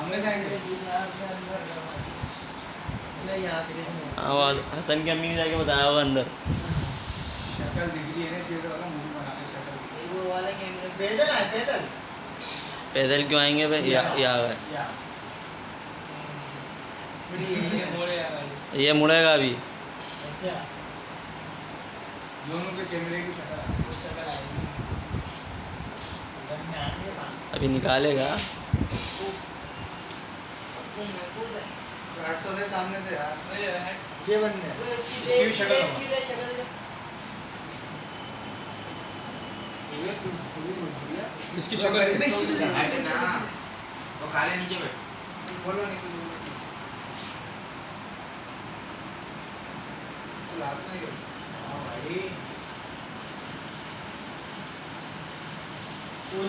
सामने जाएंगे। आवाज हसन की अम्मी ने जाके बताया होगा अंदर। शक्ल दिख रही है ना, इसलिए तो वाला मूवी बना के शक्ल दिख रही है। वो वाला कैमरा पैदल आए पैदल। पैदल क्यों आएंगे भाई? यहाँ है। ये मुड़ेगा अभी। अच्छा दोनों के कैमरे की शक्ल आएगी। अभी निकालेगा। तो दे सामने से यार। ये बंद है। इसकी भी शक्ल इसकी शक्ल वो काले नीचे बैठ। बोलो नहीं कुछ सुलात नहीं हो। हाँ भाई बोल